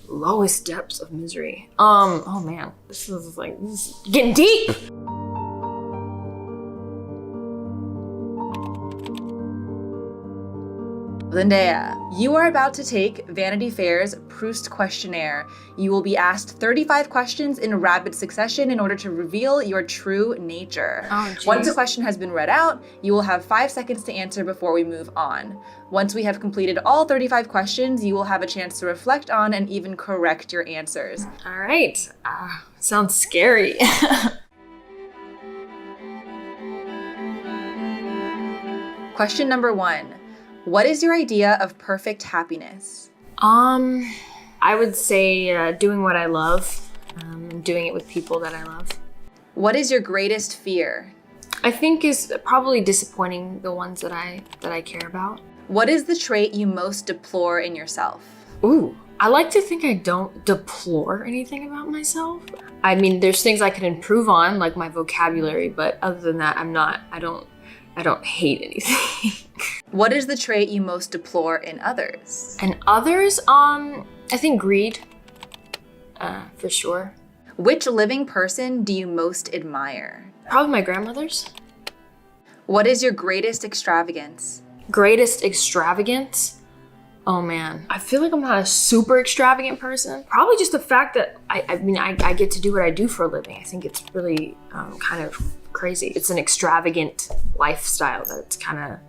Lowest depths of misery. Oh man, this is getting deep. Zendaya, you are about to take Vanity Fair's Proust Questionnaire. You will be asked 35 questions in rapid succession in order to reveal your true nature. Once a question has been read out, you will have 5 seconds to answer before we move on. Once we have completed all 35 questions, you will have a chance to reflect on and even correct your answers. All right. Sounds scary. Question number 1. What is your idea of perfect happiness? I would say doing what I love, doing it with people that I love. What is your greatest fear? I think is probably disappointing the ones that I care about. What is the trait you most deplore in yourself? Ooh, I like to think I don't deplore anything about myself. I mean, there's things I could improve on, like my vocabulary, but other than that, I don't hate anything. What is the trait you most deplore in others? And others, I think greed, for sure. Which living person do you most admire? Probably my grandmother's. What is your greatest extravagance? Greatest extravagance? Oh man, I feel like I'm not a super extravagant person. Probably just the fact that I get to do what I do for a living. I think it's really kind of crazy. It's an extravagant lifestyle that's kind of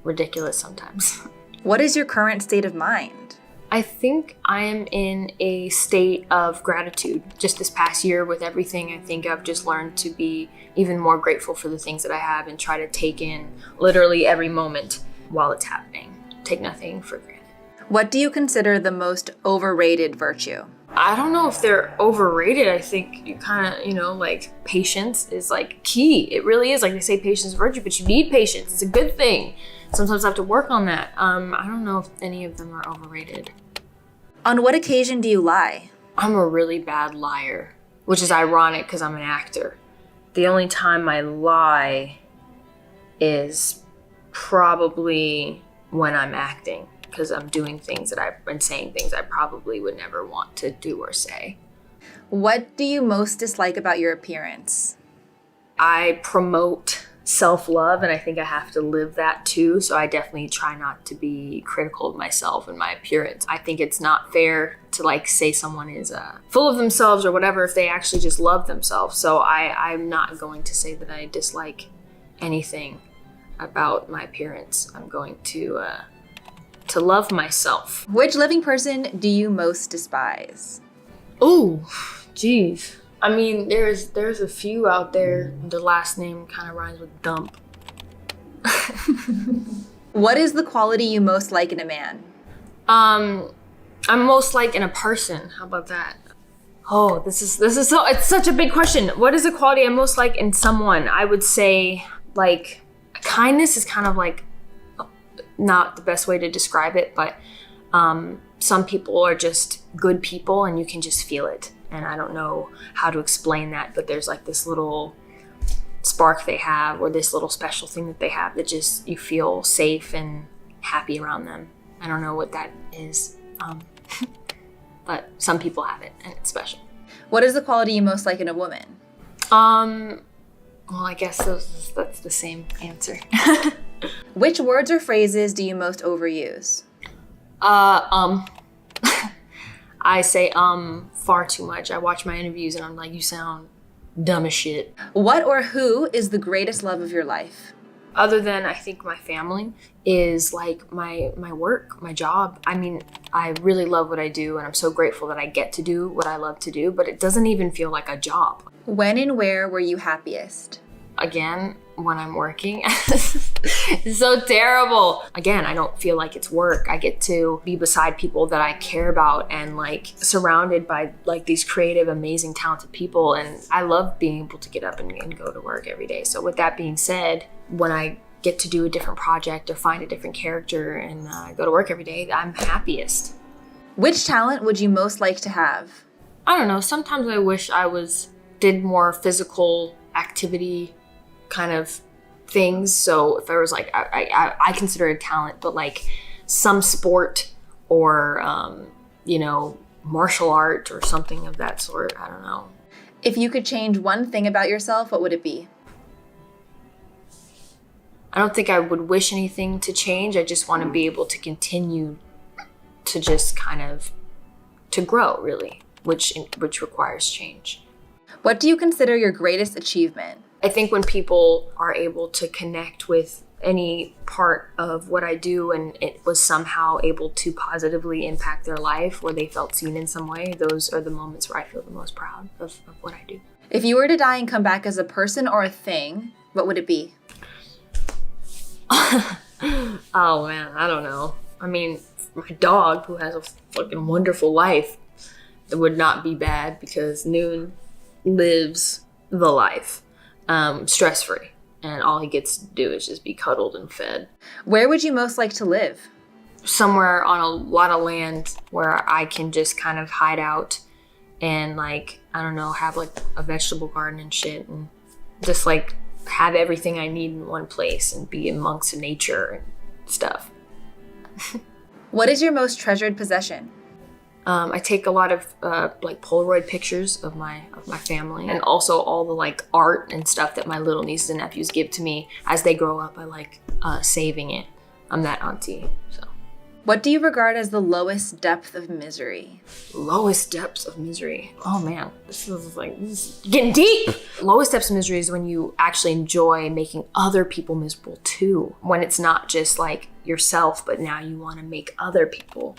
ridiculous sometimes. What is your current state of mind? I think I am in a state of gratitude. Just this past year with everything, I think I've just learned to be even more grateful for the things that I have and try to take in literally every moment while it's happening. Take nothing for granted. What do you consider the most overrated virtue? I don't know if they're overrated. I think you kind of, like patience is like key. It really is. Like they say patience is a virtue, but you need patience. It's a good thing. Sometimes I have to work on that. I don't know if any of them are overrated. On what occasion do you lie? I'm a really bad liar, which is ironic because I'm an actor. The only time I lie is probably when I'm acting, because I'm doing things that I've been saying things I probably would never want to do or say. What do you most dislike about your appearance? I promote self-love, and I think I have to live that too. So I definitely try not to be critical of myself and my appearance. I think it's not fair to say someone is full of themselves or whatever if they actually just love themselves. So I'm not going to say that I dislike anything about my appearance. I'm going to love myself. Which living person do you most despise? Ooh, geez. I mean, there's a few out there. The last name kind of rhymes with dump. What is the quality you most like in a man? I'm most like in a person. How about that? Oh, this is so, it's such a big question. What is the quality I most like in someone? I would say kindness is kind of not the best way to describe it, but some people are just good people and you can just feel it. And I don't know how to explain that, but there's this little spark they have or this little special thing that they have that just you feel safe and happy around them. I don't know what that is, but some people have it and it's special. What is the quality you most like in a woman? Well, I guess that's the same answer. Which words or phrases do you most overuse? I say far too much. I watch my interviews and I'm like, you sound dumb as shit. What or who is the greatest love of your life? Other than I think my family is my work, my job. I mean, I really love what I do and I'm so grateful that I get to do what I love to do, but it doesn't even feel like a job. When and where were you happiest? Again, when I'm working. It's so terrible. Again, I don't feel like it's work. I get to be beside people that I care about and surrounded by these creative, amazing, talented people. And I love being able to get up and go to work every day. So with that being said, when I get to do a different project or find a different character and go to work every day, I'm happiest. Which talent would you most like to have? I don't know. Sometimes I wish I did more physical activity kind of things. So if I was I consider it a talent, but some sport or martial art or something of that sort. I don't know. If you could change one thing about yourself, what would it be? I don't think I would wish anything to change. I just want to be able to continue to just kind of to grow, really, which requires change. What do you consider your greatest achievement? I think when people are able to connect with any part of what I do and it was somehow able to positively impact their life, where they felt seen in some way, those are the moments where I feel the most proud of what I do. If you were to die and come back as a person or a thing, what would it be? Oh man, I don't know. I mean, my dog, who has a fucking wonderful life, it would not be bad because Noon lives the life, stress-free. And all he gets to do is just be cuddled and fed. Where would you most like to live? Somewhere on a lot of land where I can just kind of hide out and like, I don't know, have like a vegetable garden and shit and just like have everything I need in one place and be amongst nature and stuff. What is your most treasured possession? I take a lot of like Polaroid pictures of my family, and also all the like art and stuff that my little nieces and nephews give to me as they grow up. I like saving it. I'm that auntie. So, what do you regard as the lowest depth of misery? Lowest depths of misery. Oh man, this is getting deep. Lowest depths of misery is when you actually enjoy making other people miserable too. When it's not just like yourself, but now you want to make other people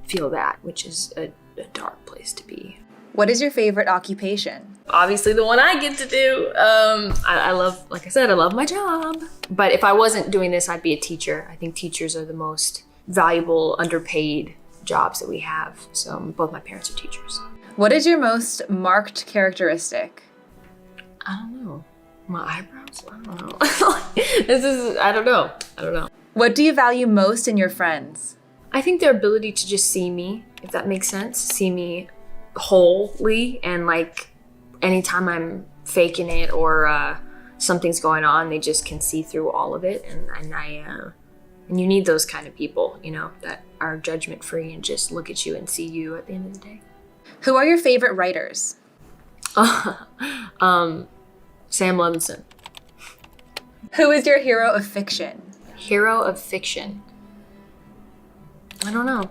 feel that, which is a dark place to be. What is your favorite occupation? Obviously the one I get to do. I love, like I said, I love my job. But if I wasn't doing this, I'd be a teacher. I think teachers are the most valuable, underpaid jobs that we have. So both my parents are teachers. What is your most marked characteristic? I don't know. My eyebrows? I don't know. I don't know. What do you value most in your friends? I think their ability to just see me, if that makes sense, see me wholly, and like anytime I'm faking it or something's going on, they just can see through all of it. And you need those kind of people, you know, that are judgment free and just look at you and see you at the end of the day. Who are your favorite writers? Sam Levinson. Who is your hero of fiction? Hero of fiction. I don't know.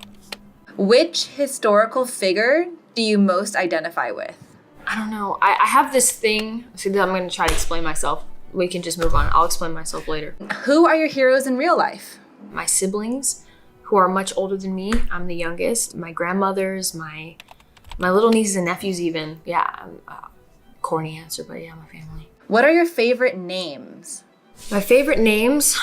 Which historical figure do you most identify with? I don't know. I have this thing. See, I'm going to try to explain myself. We can just move on. I'll explain myself later. Who are your heroes in real life? My siblings, who are much older than me. I'm the youngest. My grandmothers, my little nieces and nephews even. Yeah, corny answer, but yeah, my family. What are your favorite names? My favorite names?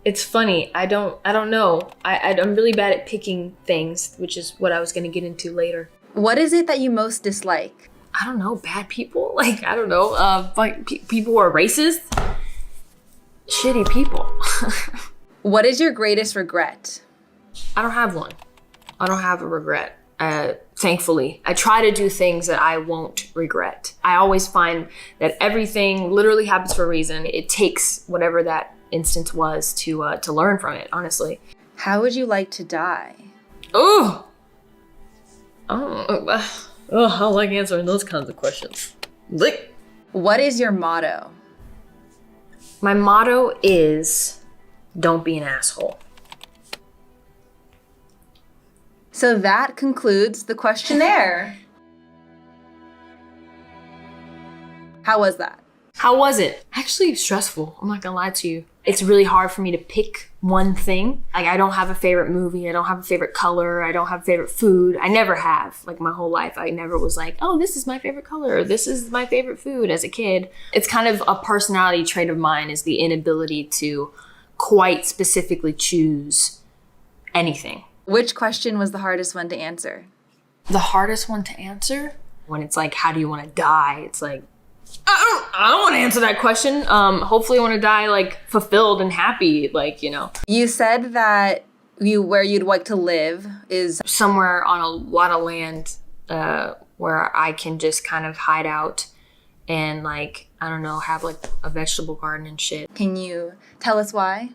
It's funny. I don't know. I'm really bad at picking things, which is what I was going to get into later. What is it that you most dislike? I don't know. Bad people? Like, I don't know. Like people who are racist? Shitty people. What is your greatest regret? I don't have one. I don't have a regret. Thankfully, I try to do things that I won't regret. I always find that everything literally happens for a reason. It takes whatever that instance was to learn from it, honestly. How would you like to die? Oh, I don't like answering those kinds of questions. What is your motto? My motto is, don't be an asshole. So that concludes the questionnaire. How was that? How was it? Actually stressful. I'm not gonna lie to you. It's really hard for me to pick one thing. Like, I don't have a favorite movie. I don't have a favorite color. I don't have a favorite food. I never have. Like, my whole life, I never was like, oh, this is my favorite color, or this is my favorite food as a kid. It's kind of a personality trait of mine, is the inability to quite specifically choose anything. Which question was the hardest one to answer? The hardest one to answer? When it's like, how do you want to die? It's like, I don't want to answer that question. Hopefully I want to die like fulfilled and happy, like, you know. You said that where you'd like to live is somewhere on a lot of land where I can just kind of hide out and like, I don't know, have like a vegetable garden and shit. Can you tell us why?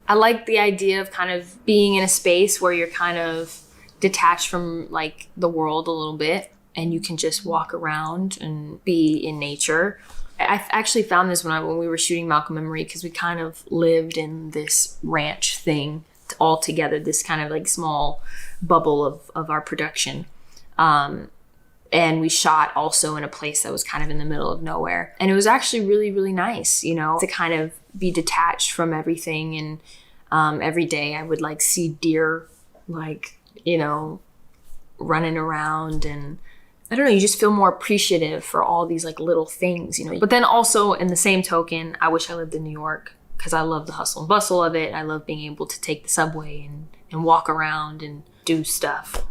I like the idea of kind of being in a space where you're kind of detached from like the world a little bit, and you can just walk around and be in nature. I actually found this when we were shooting Malcolm and Marie, because we kind of lived in this ranch thing all together, this kind of like small bubble of our production. And we shot also in a place that was kind of in the middle of nowhere. And it was actually really, really nice, you know, to kind of be detached from everything. And every day I would like see deer, like, you know, running around, and I don't know, you just feel more appreciative for all these like little things, you know. But then also in the same token, I wish I lived in New York, because I love the hustle and bustle of it. I love being able to take the subway and walk around and do stuff.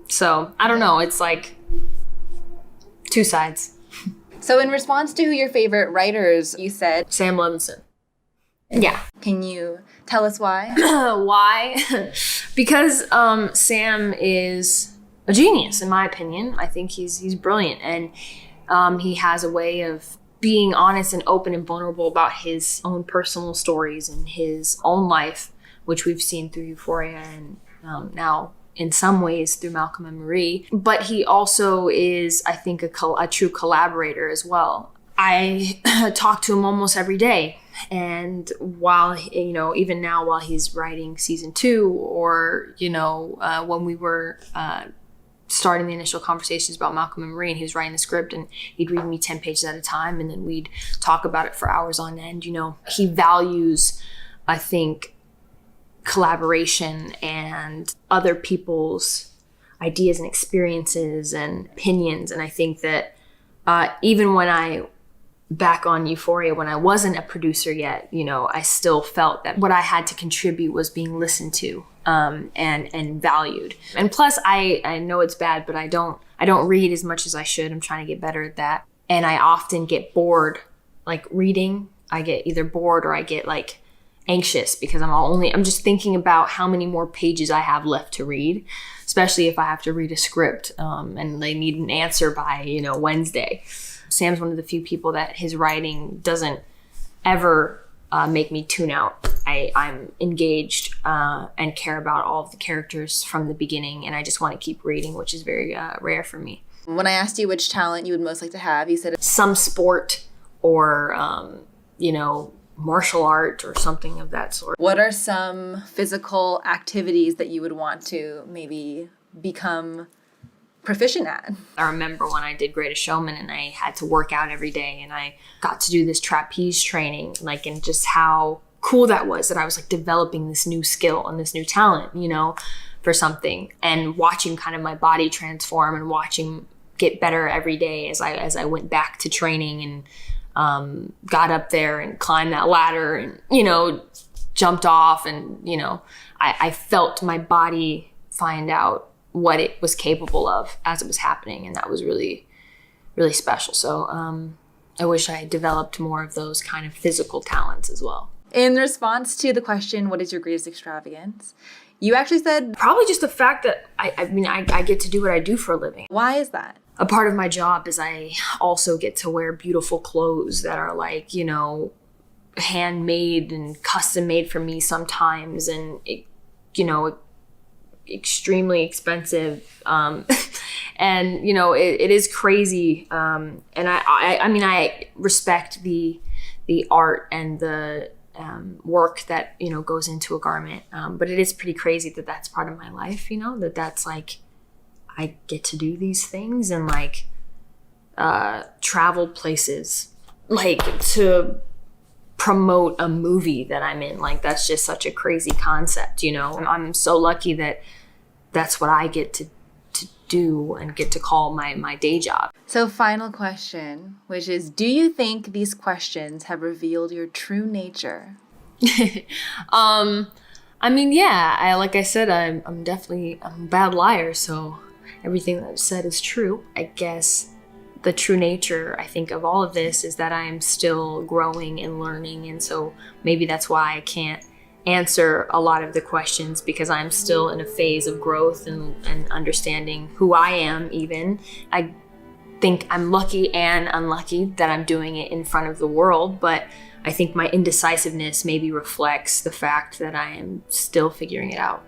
So I don't know, it's like two sides. So in response to who your favorite writers, you said Sam Levinson. Yeah. Can you tell us why? Why? Because Sam is a genius, in my opinion. I think he's brilliant, and he has a way of being honest and open and vulnerable about his own personal stories and his own life, which we've seen through Euphoria and now in some ways through Malcolm and Marie. But he also is, I think, a true collaborator as well. I talk to him almost every day. And while, you know, even now while he's writing season 2, or, you know, when we were starting the initial conversations about Malcolm and Marie, and he was writing the script, and he'd read me 10 pages at a time, and then we'd talk about it for hours on end. You know, he values, I think, collaboration and other people's ideas and experiences and opinions. And I think that even when I back on Euphoria, when I wasn't a producer yet, you know, I still felt that what I had to contribute was being listened to and valued. And plus, I know it's bad, but I don't read as much as I should. I'm trying to get better at that. And I often get bored, like reading. I get either bored or I get like anxious, because I'm just thinking about how many more pages I have left to read, especially if I have to read a script and they need an answer by, you know, Wednesday. Sam's one of the few people that his writing doesn't ever make me tune out. I'm engaged and care about all of the characters from the beginning, and I just want to keep reading, which is very rare for me. When I asked you which talent you would most like to have, you said some sport or, you know, martial art or something of that sort. What are some physical activities that you would want to maybe become proficient at? I remember when I did Greatest Showman, and I had to work out every day, and I got to do this trapeze training, like, and just how cool that was, that I was like developing this new skill and this new talent, you know, for something, and watching kind of my body transform and watching get better every day as I went back to training and got up there and climbed that ladder and, you know, jumped off, and, you know, I felt my body find out what it was capable of as it was happening. And that was really, really special. So I wish I had developed more of those kind of physical talents as well. In response to the question, what is your greatest extravagance? You actually said probably just the fact that I get to do what I do for a living. Why is that? A part of my job is I also get to wear beautiful clothes that are like, you know, handmade and custom made for me sometimes, and, you know, extremely expensive. And, you know, it is crazy. And I respect the art and the work that, you know, goes into a garment. But it is pretty crazy that that's part of my life, you know, that's like, I get to do these things and like travel places, like to promote a movie that I'm in. Like, that's just such a crazy concept, you know. I'm so lucky that that's what I get to do and get to call my day job. So final question, which is, do you think these questions have revealed your true nature? I mean, yeah, like I said, I'm definitely a bad liar, so everything that I've said is true. I guess the true nature, I think, of all of this is that I am still growing and learning. And so maybe that's why I can't answer a lot of the questions, because I'm still in a phase of growth and understanding who I am even. I think I'm lucky and unlucky that I'm doing it in front of the world, but I think my indecisiveness maybe reflects the fact that I am still figuring it out.